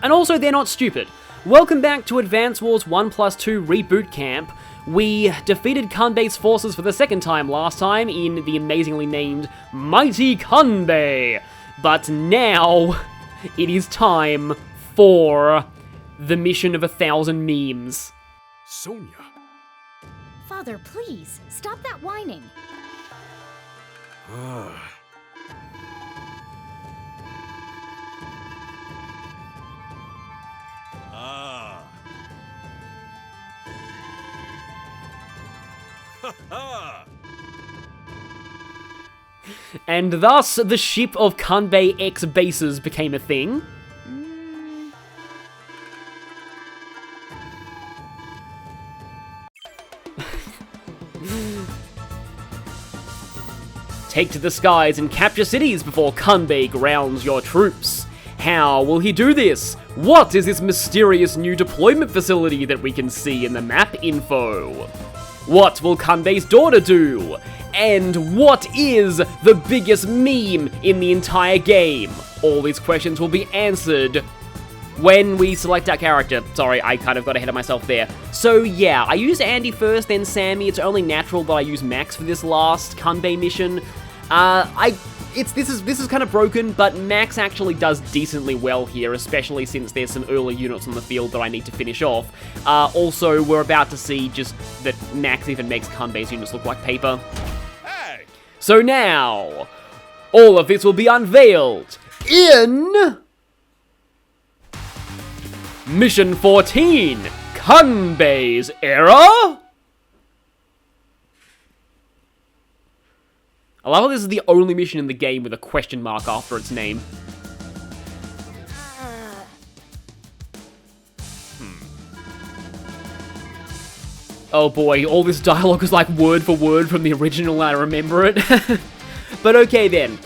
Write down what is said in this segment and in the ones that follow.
And also, they're not stupid. Welcome back to Advance Wars 1+2 Reboot Camp. We defeated Kanbei's forces for the second time last time in the amazingly named Mighty Kanbei. But now, it is time for the mission of 1,000 memes. Sonia. Father, please, stop that whining. And thus, the ship of Kanbei X bases became a thing. Take to the skies and capture cities before Kanbei grounds your troops. How will he do this? What is this mysterious new deployment facility that we can see in the map info? What will Kanbei's daughter do? And what is the biggest meme in the entire game? All these questions will be answered when we select our character. Sorry, I kind of got ahead of myself there. So yeah, I used Andy first, then Sammy. It's only natural that I use Max for this last Kanbei mission. This is kind of broken, but Max actually does decently well here, especially since there's some early units on the field that I need to finish off. Also, we're about to see just that Max even makes Kanbei's units look like paper. Hey! So now, all of this will be unveiled in Mission 14, Kanbei's Era? I love how this is the only mission in the game with a question mark after its name. Oh boy, all this dialogue is like word for word from the original, I remember it. But okay then.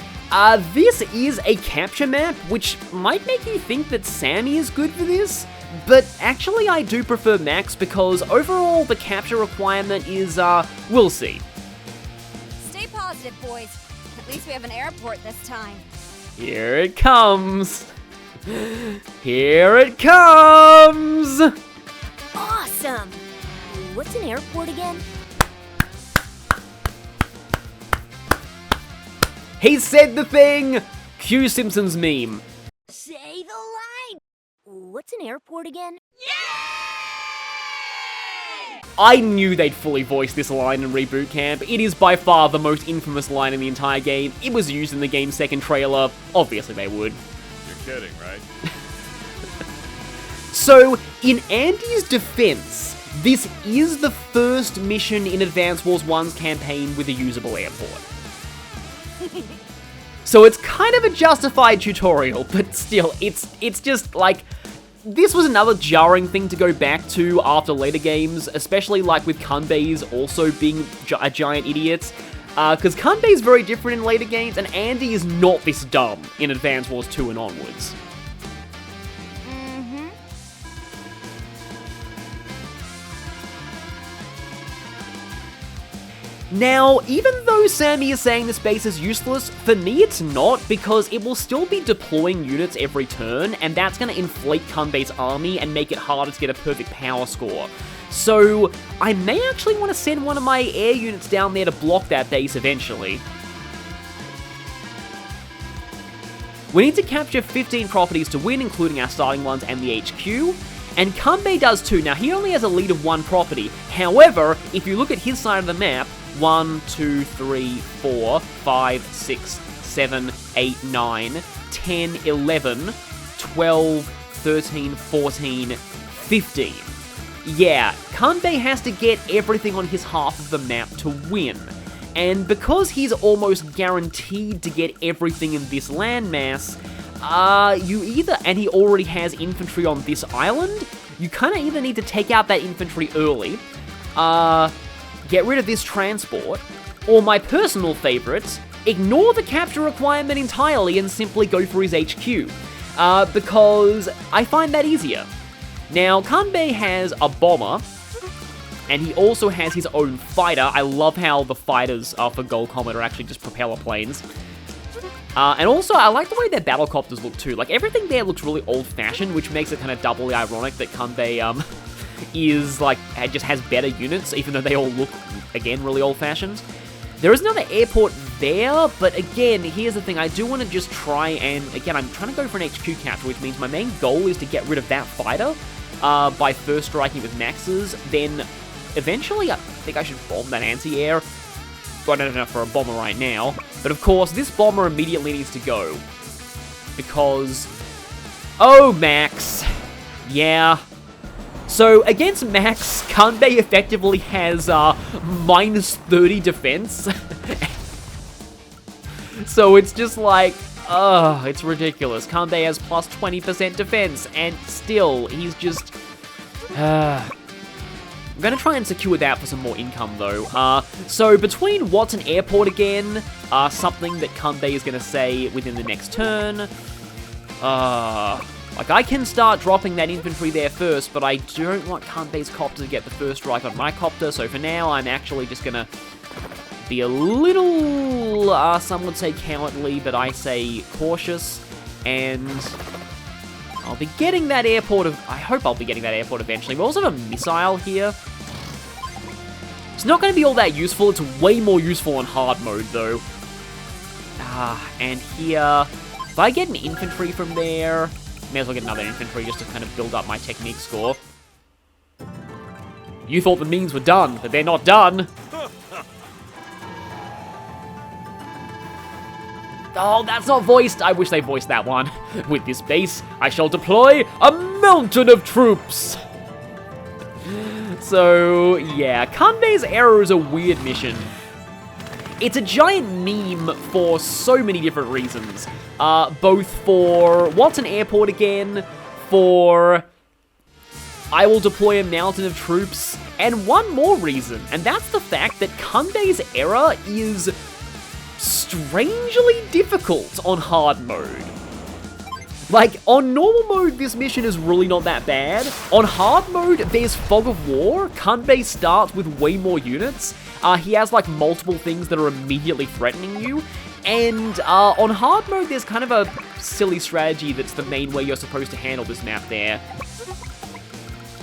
This is a capture map, which might make you think that Sammy is good for this, but actually I do prefer Max because overall the capture requirement is, we'll see. Stay positive, boys. At least we have an airport this time. Here it comes. Here it comes. Awesome! What's an airport again? He said the thing. Cue Simpsons meme. Say the line! What's an airport again? I knew they'd fully voice this line in Reboot Camp. It is by far the most infamous line in the entire game. It was used in the game's second trailer. Obviously they would. You're kidding, right? So, in Andy's defense, this is the first mission in Advance Wars 1's campaign with a usable airport. So it's kind of a justified tutorial, but still, it's just like, this was another jarring thing to go back to after later games, especially like with Kanbei's also being a giant idiot. Because Kanbei's very different in later games, and Andy is not this dumb in Advance Wars 2 and onwards. Now, even though Sammy is saying this base is useless, for me it's not, because it will still be deploying units every turn, and that's going to inflate Kanbei's army and make it harder to get a perfect power score. So, I may actually want to send one of my air units down there to block that base eventually. We need to capture 15 properties to win, including our starting ones and the HQ. And Kanbei does too. Now, he only has a lead of one property. However, if you look at his side of the map, 1, 2, 3, 4, 5, 6, 7, 8, 9, 10, 11, 12, 13, 14, 15. Yeah, Kanbei has to get everything on his half of the map to win. And because he's almost guaranteed to get everything in this landmass, and he already has infantry on this island, you kind of either need to take out that infantry early, get rid of this transport, or my personal favourite, ignore the capture requirement entirely and simply go for his HQ, because I find that easier. Now, Kanbei has a bomber, and he also has his own fighter. I love how the fighters for Gold Comet are actually just propeller planes. And also, I like the way their battlecopters look too. Like, everything there looks really old-fashioned, which makes it kind of doubly ironic that Kanbei, is, like, just has better units, even though they all look, again, really old-fashioned. There is another airport there, but again, here's the thing. I do want to just try and, again, I'm trying to go for an HQ capture, which means my main goal is to get rid of that fighter by first striking with Maxes. Then, eventually, I think I should bomb that anti-air. I don't have enough for a bomber right now. But of course, this bomber immediately needs to go. Because... oh, Max. Yeah. So, against Max, Kanbei effectively has minus 30 defense. So it's just like... ugh, it's ridiculous. Kanbei has plus 20% defense, and still, he's just... I'm gonna try and secure that for some more income, though. So between Watson Airport again, something that Kanbei is gonna say within the next turn, like, I can start dropping that infantry there first, but I don't want Kanbei's copter to get the first strike on my copter, so for now, I'm actually just gonna be a little, some would say cowardly, but I say cautious, and I'll be getting that airport I hope I'll be getting that airport eventually. We also have a missile here. It's not going to be all that useful. It's way more useful on hard mode, though. And here, if I get an infantry from there, may as well get another infantry just to kind of build up my technique score. You thought the memes were done, but they're not done. Oh, that's not voiced. I wish they voiced that one. With this base, I shall deploy a mountain of troops. So, yeah, Kanbei's Arrow is a weird mission. It's a giant meme for so many different reasons. Both for Watson Airport again, for I will deploy a mountain of troops, and one more reason, and that's the fact that Kanbei's Era is strangely difficult on hard mode. Like, on normal mode, this mission is really not that bad. On hard mode, there's Fog of War. Kanbei starts with way more units. He has, like, multiple things that are immediately threatening you. And on hard mode, there's kind of a silly strategy that's the main way you're supposed to handle this map there.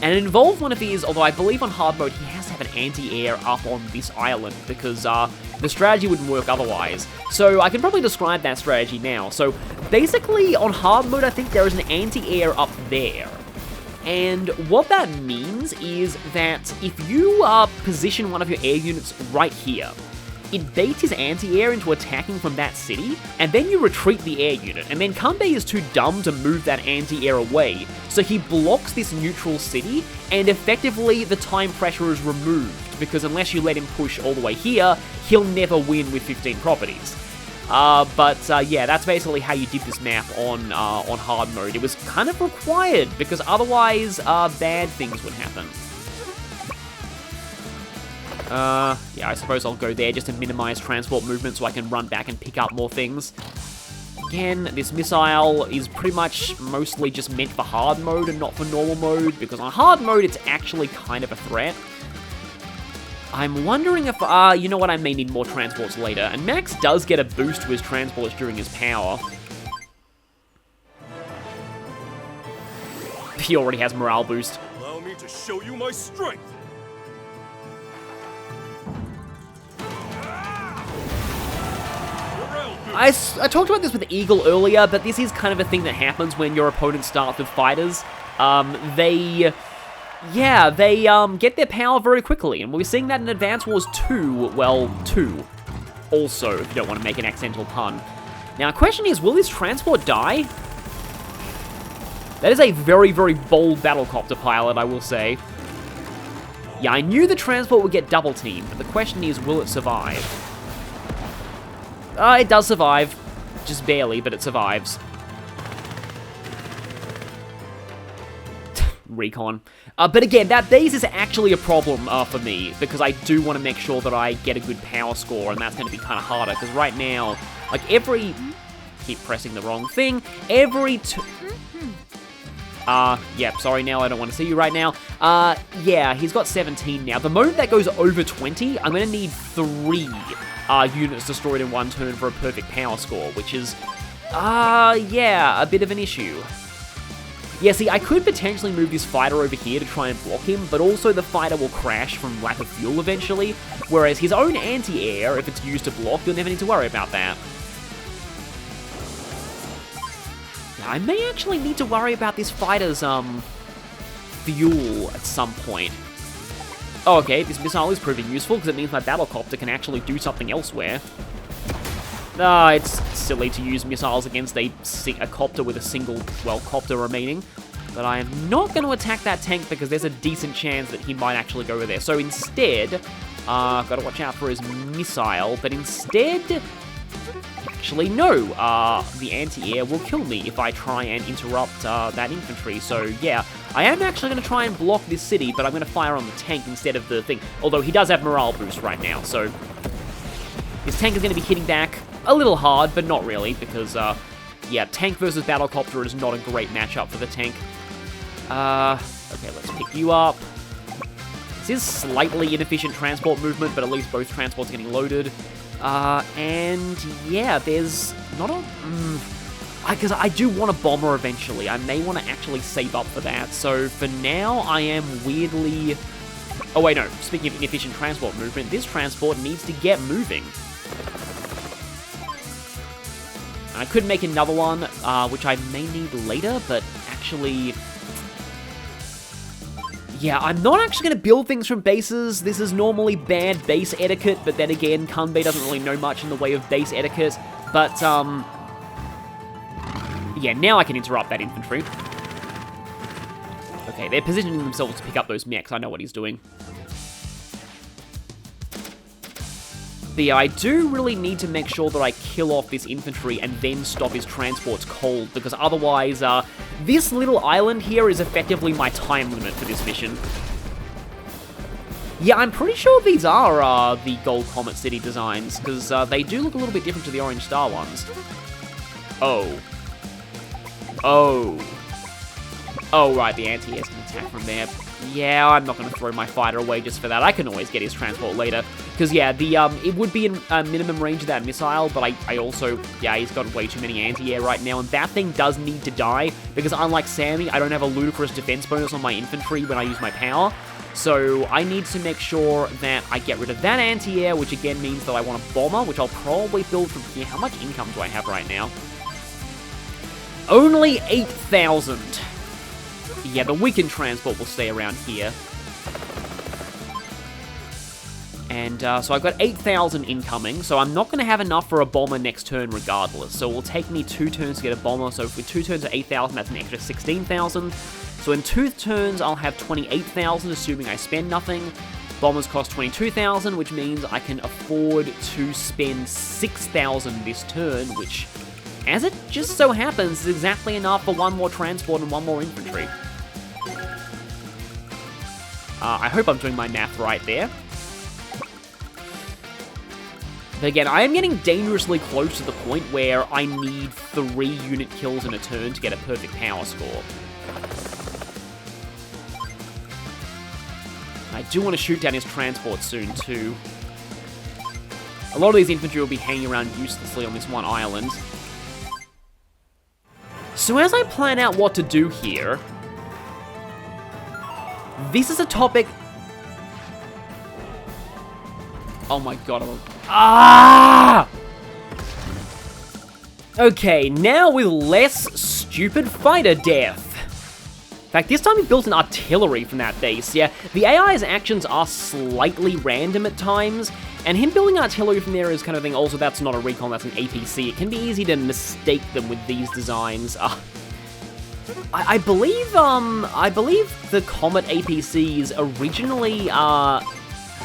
And it involves one of his, although I believe on hard mode, he has to have an anti-air up on this island, because the strategy wouldn't work otherwise. So I can probably describe that strategy now. So basically, on hard mode, I think there is an anti-air up there. And what that means is that if you position one of your air units right here, it baits his anti-air into attacking from that city, and then you retreat the air unit, and then Kanbei is too dumb to move that anti-air away, so he blocks this neutral city, and effectively the time pressure is removed, because unless you let him push all the way here, he'll never win with 15 properties. Yeah, that's basically how you did this map on hard mode. It was kind of required, because otherwise, bad things would happen. Yeah, I suppose I'll go there just to minimize transport movement so I can run back and pick up more things. Again, this missile is pretty much mostly just meant for hard mode and not for normal mode, because on hard mode it's actually kind of a threat. I'm wondering if, you know what, I may need more transports later, and Max does get a boost to his transports during his power. He already has morale boost. Allow me to show you my strength. I talked about this with Eagle earlier, but this is kind of a thing that happens when your opponent starts with fighters. They get their power very quickly, and we're seeing that in Advance Wars 2, well, 2, also, if you don't want to make an accidental pun. Now, the question is, will this transport die? That is a very, very bold battlecopter pilot, I will say. Yeah, I knew the transport would get double teamed, but the question is, will it survive? It does survive. Just barely, but it survives. Recon. But again, that base is actually a problem for me, because I do want to make sure that I get a good power score, and that's going to be kind of harder, because right now, like every... Keep pressing the wrong thing. Every Yep, sorry now, I don't want to see you right now. Yeah, he's got 17 now. The moment that goes over 20, I'm going to need 3 units destroyed in one turn for a perfect power score, which is, yeah, a bit of an issue. Yeah, see, I could potentially move this fighter over here to try and block him, but also the fighter will crash from lack of fuel eventually, whereas his own anti-air, if it's used to block, you'll never need to worry about that. I may actually need to worry about this fighter's, fuel at some point. Oh, okay, this missile is proving useful, because it means my battlecopter can actually do something elsewhere. It's silly to use missiles against a copter with a single, well, copter remaining. But I am not going to attack that tank, because there's a decent chance that he might actually go over there. So instead, gotta watch out for his missile, but instead... Actually, no, the anti-air will kill me if I try and interrupt that infantry, so yeah, I am actually going to try and block this city, but I'm going to fire on the tank instead of the thing, although he does have morale boost right now, so his tank is going to be hitting back a little hard, but not really, because, yeah, tank versus battlecopter is not a great matchup for the tank. Okay, let's pick you up. This is slightly inefficient transport movement, but at least both transports are getting loaded. And yeah, there's not a... because I do want a bomber eventually. I may want to actually save up for that. So for now, I am weirdly... Oh wait, no. Speaking of inefficient transport movement, this transport needs to get moving. I could make another one, which I may need later, but actually... Yeah, I'm not actually going to build things from bases. This is normally bad base etiquette, but then again, Kanbei doesn't really know much in the way of base etiquette. But, yeah, now I can interrupt that infantry. Okay, they're positioning themselves to pick up those mechs. I know what he's doing. But yeah, I do really need to make sure that I kill off this infantry and then stop his transports cold, because otherwise, this little island here is effectively my time limit for this mission. Yeah, I'm pretty sure these are, the Gold Comet City designs, because, they do look a little bit different to the Orange Star ones. Oh. Oh. Oh, right, the anti-air can attack from there. Yeah, I'm not going to throw my fighter away just for that. I can always get his transport later. Because, yeah, the it would be in minimum range of that missile, but I also, yeah, he's got way too many anti-air right now, and that thing does need to die, because unlike Sammy, I don't have a ludicrous defense bonus on my infantry when I use my power. So I need to make sure that I get rid of that anti-air, which again means that I want a bomber, which I'll probably build from here. How much income do I have right now? Only 8,000. Yeah, the weakened transport will stay around here. And so I've got 8,000 incoming, so I'm not going to have enough for a bomber next turn regardless. So it will take me 2 turns to get a bomber, so with 2 turns at 8,000, that's an extra 16,000. So in 2 turns, I'll have 28,000, assuming I spend nothing. Bombers cost 22,000, which means I can afford to spend 6,000 this turn, which, as it just so happens, is exactly enough for 1 more transport and 1 more infantry. I hope I'm doing my math right there. But again, I am getting dangerously close to the point where I need 3 unit kills in a turn to get a perfect power score. I do want to shoot down his transport soon, too. A lot of these infantry will be hanging around uselessly on this one island. So as I plan out what to do here, this is a topic... Oh my god, Ah! Okay, now with less stupid fighter death. In fact, this time we built an artillery from that base, yeah. The AI's actions are slightly random at times, and him building artillery from there is kind of thing, also that's not a recon, that's an APC. It can be easy to mistake them with these designs. I believe the Comet APCs originally,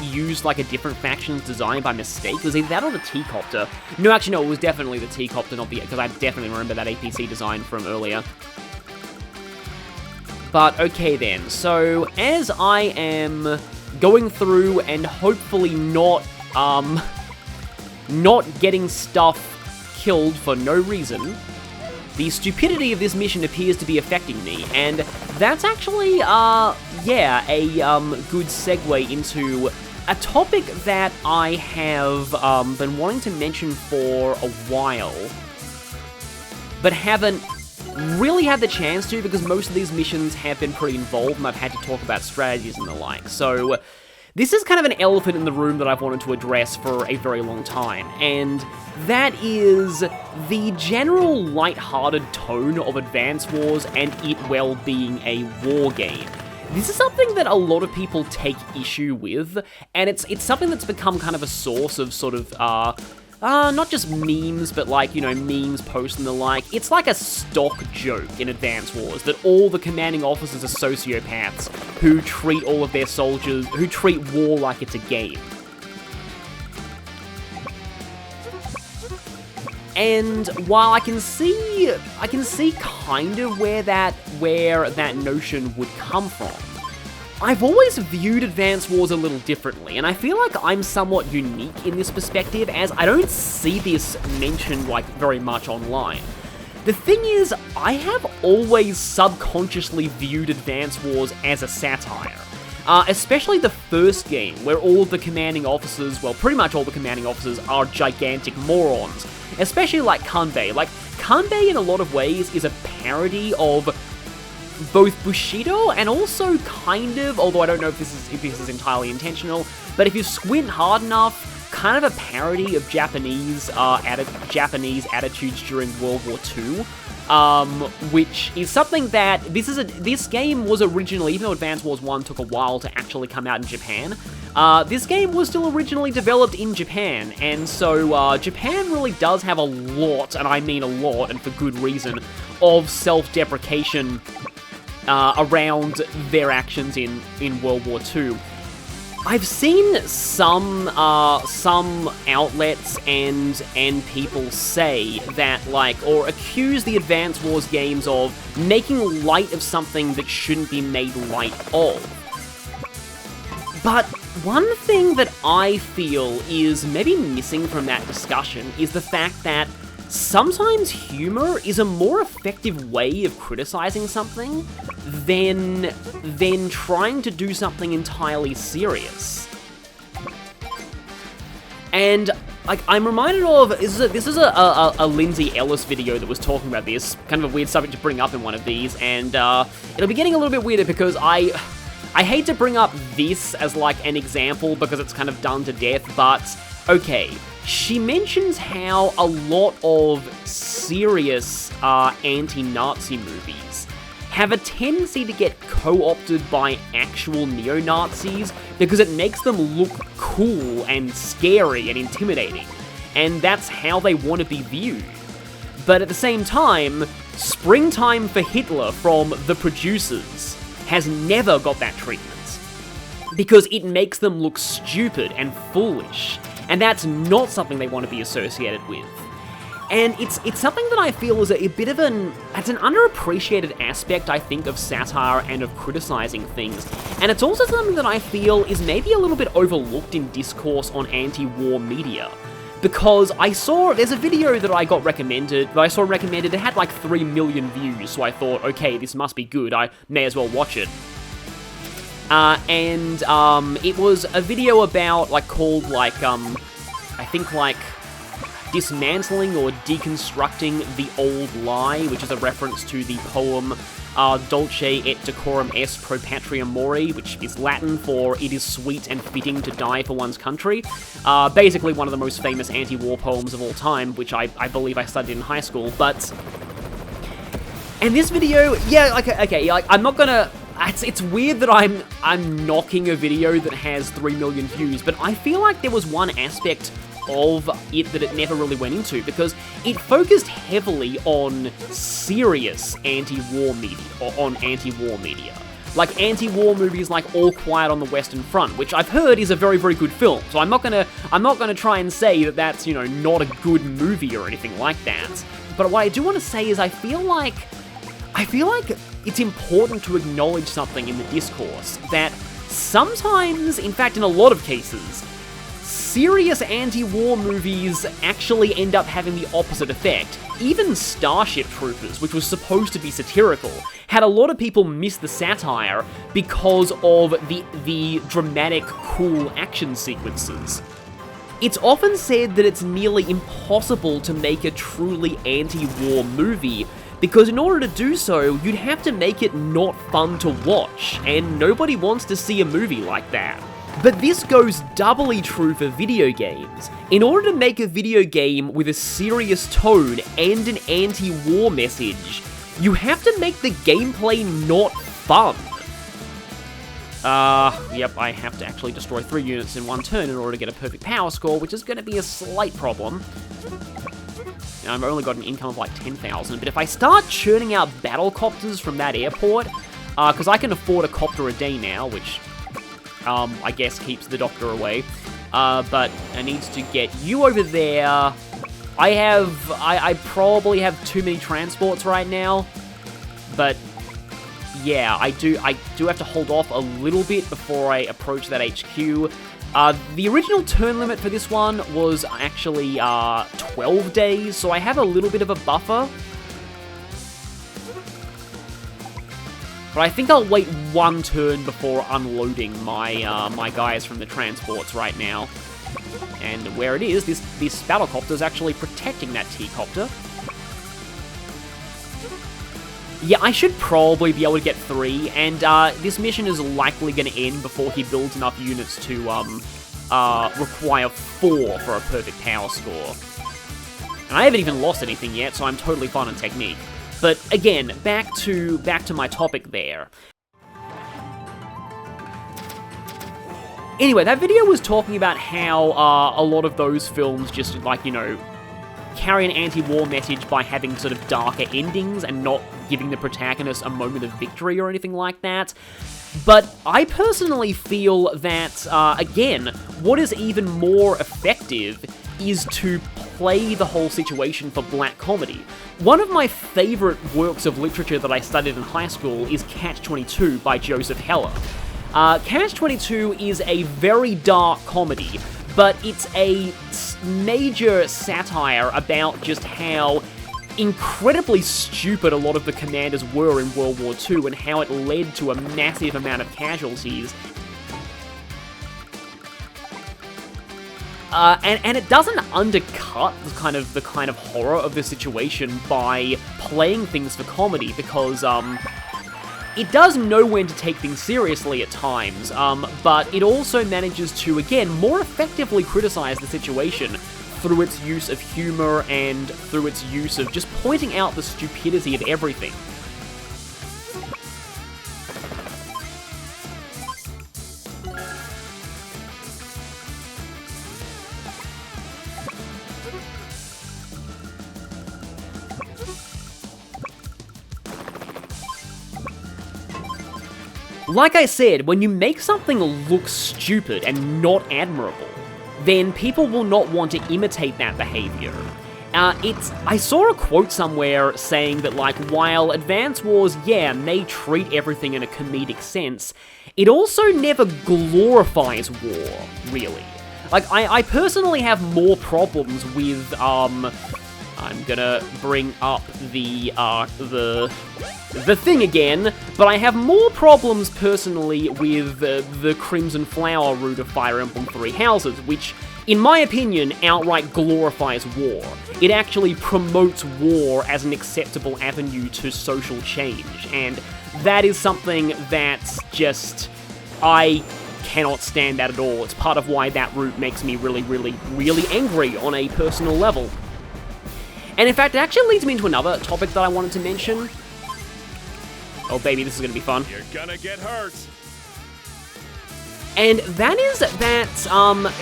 used like a different faction's design by mistake. It was either that or the T-Copter. No, actually, no, it was definitely the T-Copter, not the... because I definitely remember that APC design from earlier. But, okay then, so as I am going through and hopefully not getting stuff killed for no reason, The stupidity of this mission appears to be affecting me, and that's actually, a good segue into a topic that I have been wanting to mention for a while, but haven't really had the chance to because most of these missions have been pretty involved and I've had to talk about strategies and the like. So this is kind of an elephant in the room that I've wanted to address for a very long time, and that is the general light-hearted tone of Advance Wars and it well being a war game. This is something that a lot of people take issue with, and it's something that's become kind of a source of sort of, not just memes, but like, memes, posts and the like. It's like a stock joke in Advance Wars that all the commanding officers are sociopaths who treat all of their soldiers, who treat war like it's a game. And while I can see kind of where that notion would come from, I've always viewed Advance Wars a little differently, and I feel like I'm somewhat unique in this perspective, as I don't see this mentioned, very much online. The thing is, I have always subconsciously viewed Advance Wars as a satire. Especially the first game, where all of the commanding officers, well, pretty much all the commanding officers are gigantic morons. Especially like Kanbei. Like, Kanbei in a lot of ways is a parody of both Bushido and also kind of, although I don't know if this is entirely intentional, but if you squint hard enough, kind of a parody of Japanese attitudes during World War II. Which is something that, this game was originally, even though Advance Wars 1 took a while to actually come out in Japan, this game was still originally developed in Japan, and so Japan really does have a lot, and I mean a lot, and for good reason, of self-deprecation around their actions in World War II. I've seen some outlets and people say that, or accuse the Advance Wars games of making light of something that shouldn't be made light of. But one thing that I feel is maybe missing from that discussion is the fact that sometimes humor is a more effective way of criticizing something than trying to do something entirely serious. And I'm reminded of, this is a Lindsay Ellis video that was talking about this, kind of a weird subject to bring up in one of these, and it'll be getting a little bit weirder because I hate to bring up this as an example because it's kind of done to death, but okay. She mentions how a lot of serious anti-Nazi movies have a tendency to get co-opted by actual neo-Nazis because it makes them look cool and scary and intimidating, and that's how they want to be viewed. But at the same time, Springtime for Hitler from the producers has never got that treatment, because it makes them look stupid and foolish, and that's not something they want to be associated with. And it's something that I feel is a bit of it's an underappreciated aspect, I think, of satire and of criticizing things. And it's also something that I feel is maybe a little bit overlooked in discourse on anti-war media. Because there's a video that I saw recommended, it had 3 million views, so I thought, okay, this must be good, I may as well watch it. It was a video about, called, I think, dismantling or deconstructing the old lie, which is a reference to the poem Dulce et decorum est pro patria mori, which is Latin for "it is sweet and fitting to die for one's country." Basically one of the most famous anti-war poems of all time, which I believe I studied in high school, and this video, I'm not gonna... It's weird that I'm knocking a video that has 3 million views, but I feel like there was one aspect of it that it never really went into, because it focused heavily on serious anti-war media, or on anti-war media. Anti-war movies like All Quiet on the Western Front, which I've heard is a very, very good film, so I'm not gonna try and say that that's, not a good movie or anything like that. But what I do want to say is I feel like it's important to acknowledge something in the discourse that sometimes, in fact in a lot of cases, serious anti-war movies actually end up having the opposite effect. Even Starship Troopers, which was supposed to be satirical, had a lot of people miss the satire because of the dramatic, cool action sequences. It's often said that it's nearly impossible to make a truly anti-war movie, because in order to do so, you'd have to make it not fun to watch, and nobody wants to see a movie like that. But this goes doubly true for video games. In order to make a video game with a serious tone and an anti-war message, you have to make the gameplay not fun. Yep, I have to actually destroy 3 units in one turn in order to get a perfect power score, which is going to be a slight problem. Now, I've only got an income of like 10,000, but if I start churning out battle copters from that airport, because I can afford a copter a day now, which, I guess keeps the doctor away, but I need to get you over there. I probably have too many transports right now, but yeah, I do have to hold off a little bit before I approach that HQ. The original turn limit for this one was actually 12 days, so I have a little bit of a buffer. But I think I'll wait 1 turn before unloading my my guys from the transports right now. And where it is, this battlecopter is actually protecting that T-copter. Yeah, I should probably be able to get 3, and this mission is likely going to end before he builds enough units to require 4 for a perfect power score. And I haven't even lost anything yet, so I'm totally fine on technique. But again, back to my topic there. Anyway, that video was talking about how a lot of those films just, like, you know, carry an anti-war message by having sort of darker endings and not giving the protagonist a moment of victory or anything like that. But I personally feel that, again, what is even more effective is to play the whole situation for black comedy. One of my favourite works of literature that I studied in high school is Catch-22 by Joseph Heller. Catch-22 is a very dark comedy, but it's a major satire about just how incredibly stupid a lot of the commanders were in World War II and how it led to a massive amount of casualties. And it doesn't undercut the kind of horror of the situation by playing things for comedy, because it does know when to take things seriously at times, but it also manages to, again, more effectively criticize the situation through its use of humor and through its use of just pointing out the stupidity of everything. Like I said, when you make something look stupid and not admirable, then people will not want to imitate that behavior. I saw a quote somewhere saying that, like, while Advance Wars, yeah, may treat everything in a comedic sense, it also never glorifies war, really. Like, I personally have more problems with, I'm gonna bring up the thing again, but I have more problems personally with the Crimson Flower route of Fire Emblem Three Houses, which, in my opinion, outright glorifies war. It actually promotes war as an acceptable avenue to social change, and that is something that just, I cannot stand that at all. It's part of why that route makes me really, really, really angry on a personal level. And in fact, it actually leads me into another topic that I wanted to mention. Oh baby, this is gonna be fun. You're gonna get hurt. And that is that,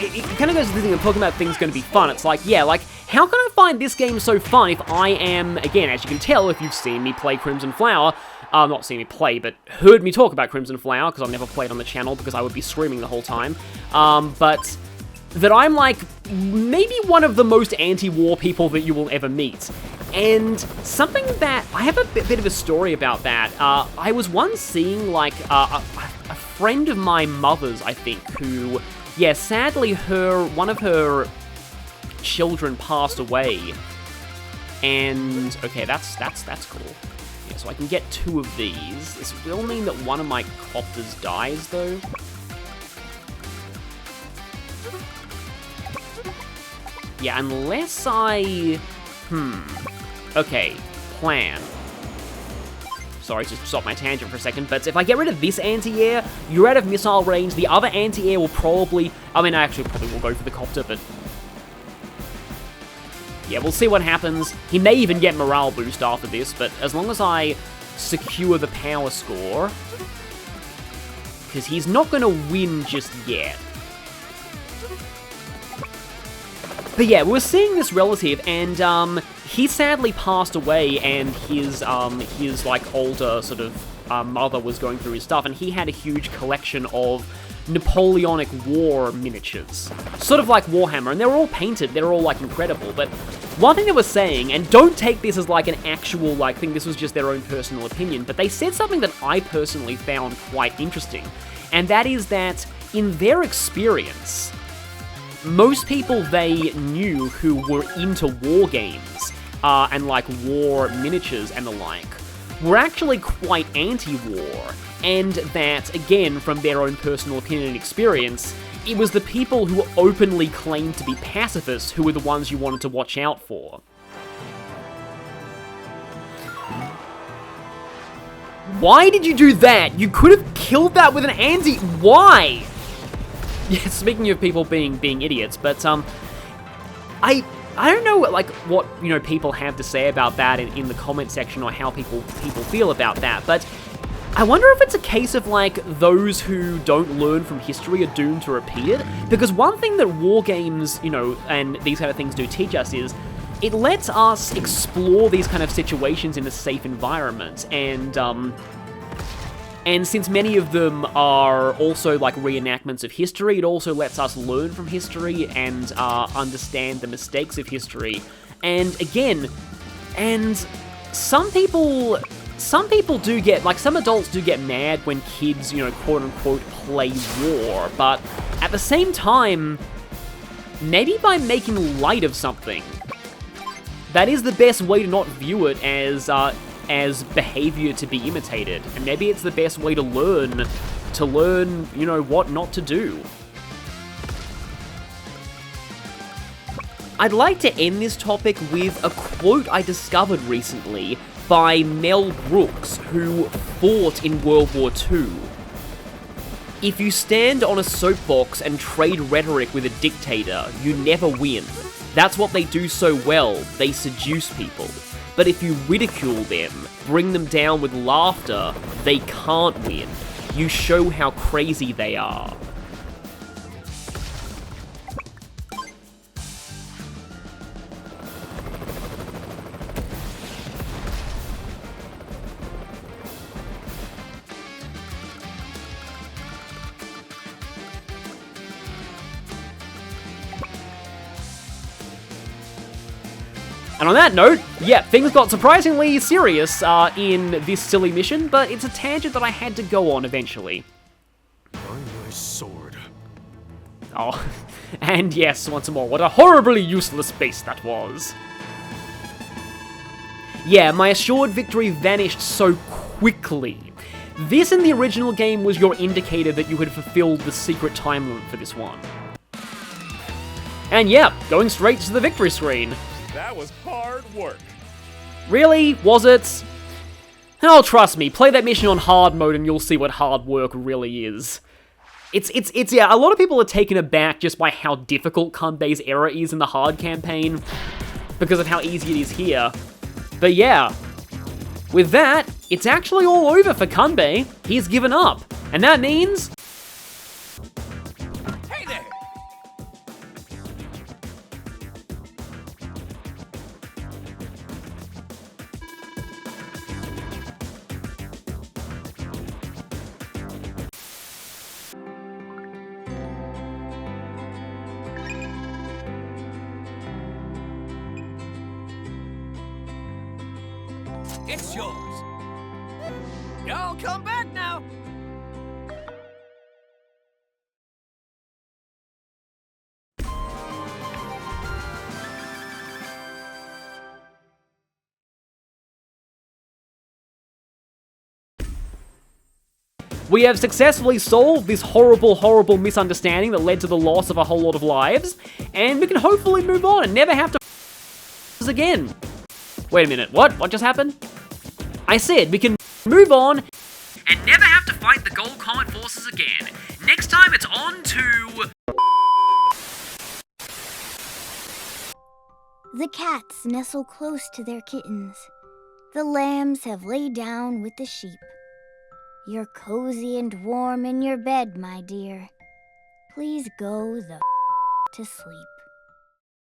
it kind of goes to the thing of talking about things gonna be fun. It's like, yeah, like, how can I find this game so fun if I am, again, as you can tell if you've seen me play Crimson Flower, not seen me play, but heard me talk about Crimson Flower, because I've never played on the channel because I would be screaming the whole time, but that I'm, like, maybe one of the most anti-war people that you will ever meet. And something that, I have a bit of a story about that. I was once seeing, like, a friend of my mother's, I think, who yeah, sadly, one of her children passed away. And, okay, that's cool. Yeah, so I can get 2 of these. This will mean that one of my copters dies, though. Yeah, unless I... Okay, plan. Sorry, just stop my tangent for a second, but if I get rid of this anti-air, you're out of missile range. The other anti-air will probably... I mean, I actually probably will go for the copter, but... yeah, we'll see what happens. He may even get morale boost after this, but as long as I secure the power score... because he's not going to win just yet. But yeah, we were seeing this relative, and he sadly passed away, and his like older sort of mother was going through his stuff, and he had a huge collection of Napoleonic War miniatures, sort of like Warhammer, and they were all painted. They were all like incredible. But one thing they were saying, and don't take this as like an actual like thing. This was just their own personal opinion, but they said something that I personally found quite interesting, and that is that in their experience, most people they knew who were into war games, and like war miniatures and the like, were actually quite anti-war, and that, again, from their own personal opinion and experience, it was the people who openly claimed to be pacifists who were the ones you wanted to watch out for. Why did you do that? You could have killed that with an anti... Why? Yeah, speaking of people being idiots, but I don't know what you know people have to say about that in the comment section, or how people feel about that, but I wonder if it's a case of like those who don't learn from history are doomed to repeat it. Because one thing that war games, you know, and these kind of things do teach us is it lets us explore these kind of situations in a safe environment, and since many of them are also like reenactments of history, it also lets us learn from history and understand the mistakes of history. And again, some people do get, like, some adults do get mad when kids, you know, quote-unquote, play war, but at the same time, maybe by making light of something, that is the best way to not view it as behavior to be imitated, and maybe it's the best way to learn, you know, what not to do. I'd like to end this topic with a quote I discovered recently by Mel Brooks, who fought in World War II. "If you stand on a soapbox and trade rhetoric with a dictator, you never win. That's what they do so well, they seduce people. But if you ridicule them, bring them down with laughter, they can't win. You show how crazy they are." And on that note, yeah, things got surprisingly serious in this silly mission, but it's a tangent that I had to go on eventually. My sword. Oh, and yes, once more, what a horribly useless base that was. Yeah, my assured victory vanished so quickly. This in the original game was your indicator that you had fulfilled the secret time limit for this one. And yeah, going straight to the victory screen. That was hard work. Really? Was it? Oh, trust me, play that mission on hard mode and you'll see what hard work really is. It's yeah, a lot of people are taken aback just by how difficult Kanbei's era is in the hard campaign, because of how easy it is here. But yeah, with that, it's actually all over for Kanbei. He's given up. And that means... Hey there! It's yours. Y'all come back now. We have successfully solved this horrible, horrible misunderstanding that led to the loss of a whole lot of lives, and we can hopefully move on and never have to again. Wait a minute, what? What just happened? I said we can move on and never have to fight the Gold Comet forces again. Next time it's on to... The cats nestle close to their kittens. The lambs have laid down with the sheep. You're cozy and warm in your bed, my dear. Please go the to sleep.